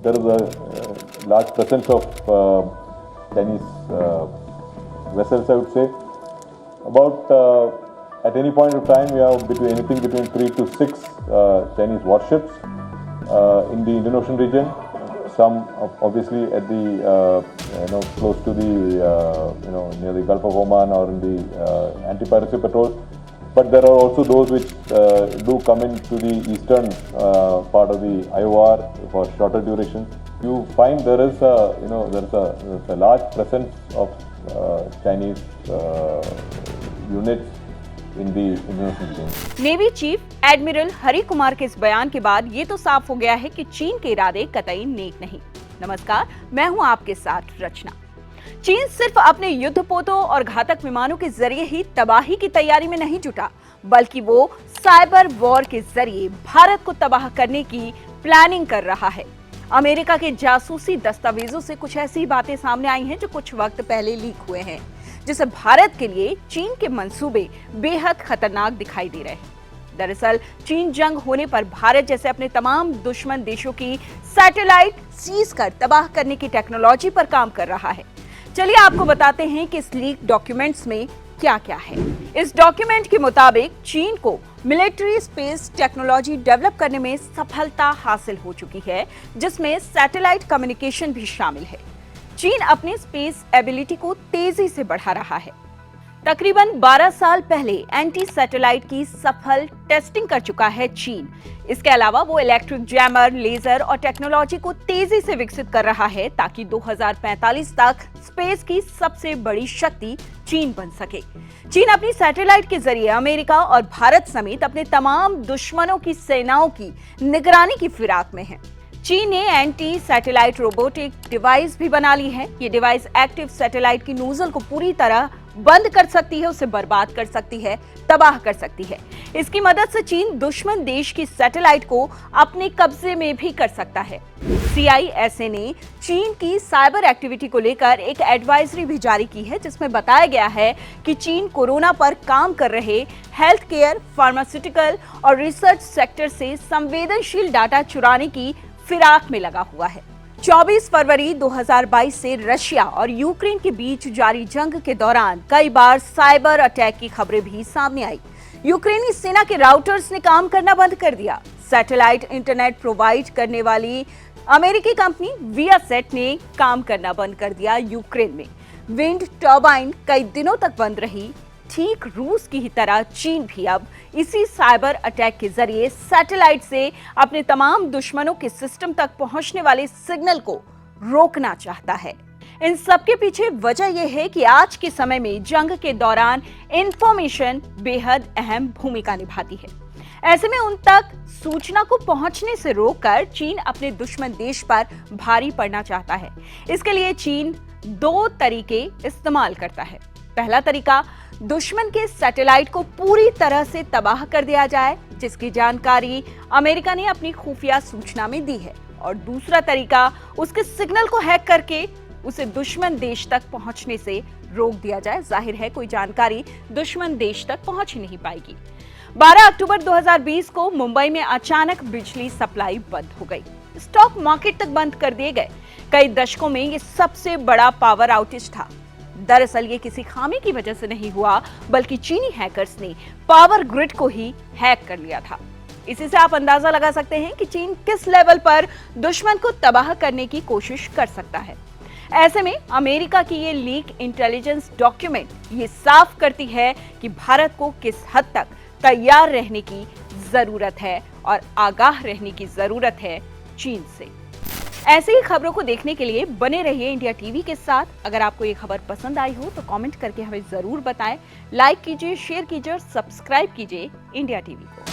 there is a large presence of Chinese vessels, I would say. About at any point of time, we have anything between 3 to 6 Chinese warships in the Indian Ocean region. Some obviously at the close to the near the Gulf of Oman or in the anti-piracy patrol. But there are also those which do come into the eastern part of the IOR for shorter duration. You find there is a large presence of Chinese units in the Indian Ocean region. Navy chief admiral Hari Kumar के इस बयान के बाद ये तो साफ हो गया है कि चीन के इरादे कतई नेक नहीं। नमस्कार, मैं हूं आपके साथ रचना। चीन सिर्फ अपने युद्धपोतों और घातक विमानों के जरिए ही तबाही की तैयारी में नहीं जुटा, बल्कि वो साइबर वॉर के जरिए भारत को तबाह करने की प्लानिंग कर रहा है। अमेरिका के जासूसी दस्तावेजों से कुछ ऐसी बातें सामने आई हैं जो कुछ वक्त पहले लीक हुए हैं, जिससे भारत के लिए चीन के मंसूबे बेहद खतरनाक दिखाई दे रहे हैं। दरअसल चीन जंग होने पर भारत जैसे अपने तमाम दुश्मन देशों की सैटेलाइट सीज कर तबाह करने की टेक्नोलॉजी पर काम कर रहा है। चलिए आपको बताते हैं कि इस लीक डॉक्यूमेंट्स में क्या क्या है। इस डॉक्यूमेंट के मुताबिक चीन को मिलिट्री स्पेस टेक्नोलॉजी डेवलप करने में सफलता हासिल हो चुकी है, जिसमें सैटेलाइट कम्युनिकेशन भी शामिल है। चीन अपनी स्पेस एबिलिटी को तेजी से बढ़ा रहा है। तकरीबन 12 साल पहले एंटी सैटेलाइट की सफल टेस्टिंग कर चुका है चीन। इसके अलावा वो इलेक्ट्रिक जैमर, लेजर और टेक्नोलॉजी को तेजी से विकसित कर रहा है ताकि 2045 तक स्पेस की सबसे बड़ी शक्ति चीन बन सके। चीन अपनी सैटेलाइट के जरिए अमेरिका और भारत समेत अपने तमाम दुश्मनों की सेनाओं की निगरानी की फिराक में है। चीन ने एंटी सैटेलाइट रोबोटिक डिवाइस भी बना ली है। ये डिवाइस एक्टिव सैटेलाइट की नोजल को पूरी तरह बंद कर सकती है, उसे बर्बाद कर सकती है, तबाह कर सकती है। इसकी मदद से चीन दुश्मन देश की सैटेलाइट को अपने कब्जे में भी कर सकता है। CISA ने चीन की साइबर एक्टिविटी को लेकर एक एडवाइजरी भी जारी की है, जिसमें बताया गया है कि चीन कोरोना पर काम कर रहे हेल्थ केयर, फार्मास्यूटिकल और रिसर्च सेक्टर से संवेदनशील डाटा चुराने की फिराक में लगा हुआ है। 24 फरवरी 2022 से रशिया और यूक्रेन के बीच जारी जंग के दौरान कई बार साइबर अटैक की खबरें भी सामने आई। यूक्रेनी सेना के राउटर्स ने काम करना बंद कर दिया। सैटेलाइट इंटरनेट प्रोवाइड करने वाली अमेरिकी कंपनी वियासेट ने काम करना बंद कर दिया यूक्रेन में। विंड टर्बाइन कई दिनों तक बंद रही। ठीक रूस की ही तरह चीन भी अब इसी साइबर अटैक के जरिए सैटेलाइट से अपने तमाम दुश्मनों के सिस्टम तक पहुंचने वाले सिग्नल को रोकना चाहता है। इन सब के पीछे वजह यह है कि आज के समय में जंग के दौरान इंफॉर्मेशन बेहद अहम भूमिका निभाती है। ऐसे में उन तक सूचना को पहुंचने से रोककर चीन अपने दुश्मन देश पर भारी पड़ना चाहता है। इसके लिए चीन 2 तरीके इस्तेमाल करता है। पहला तरीका, दुश्मन के सैटेलाइट को पूरी तरह से तबाह कर दिया जाए, जिसकी जानकारी अमेरिका ने अपनी खुफिया सूचना में दी है। और दूसरा तरीका, उसके सिग्नल को हैक करके उसे दुश्मन देश तक पहुंचने से रोक दिया जाए। जाहिर है कोई जानकारी दुश्मन देश तक पहुंच ही नहीं पाएगी। 12 अक्टूबर 2020 को मुंबई में अचानक बिजली सप्लाई बंद हो गई। स्टॉक मार्केट तक बंद कर दिए गए। कई दशकों में ये सबसे बड़ा पावर आउटेज था। दरअसल ये किसी खामी की वजह से नहीं हुआ, बल्कि चीनी हैकर्स ने पावर ग्रिड को ही हैक कर लिया था। इसी से आप अंदाजा लगा सकते हैं कि चीन किस लेवल पर दुश्मन को तबाह करने की कोशिश कर सकता है। ऐसे में अमेरिका की ये लीक इंटेलिजेंस डॉक्यूमेंट ये साफ करती है कि भारत को किस हद तक तैयार रहने की जरूरत है और आगाह रहने की जरूरत है चीन से। ऐसी ही खबरों को देखने के लिए बने रहिए इंडिया टीवी के साथ। अगर आपको ये खबर पसंद आई हो तो कमेंट करके हमें जरूर बताएं। लाइक कीजिए, शेयर कीजिए और सब्सक्राइब कीजिए इंडिया टीवी को।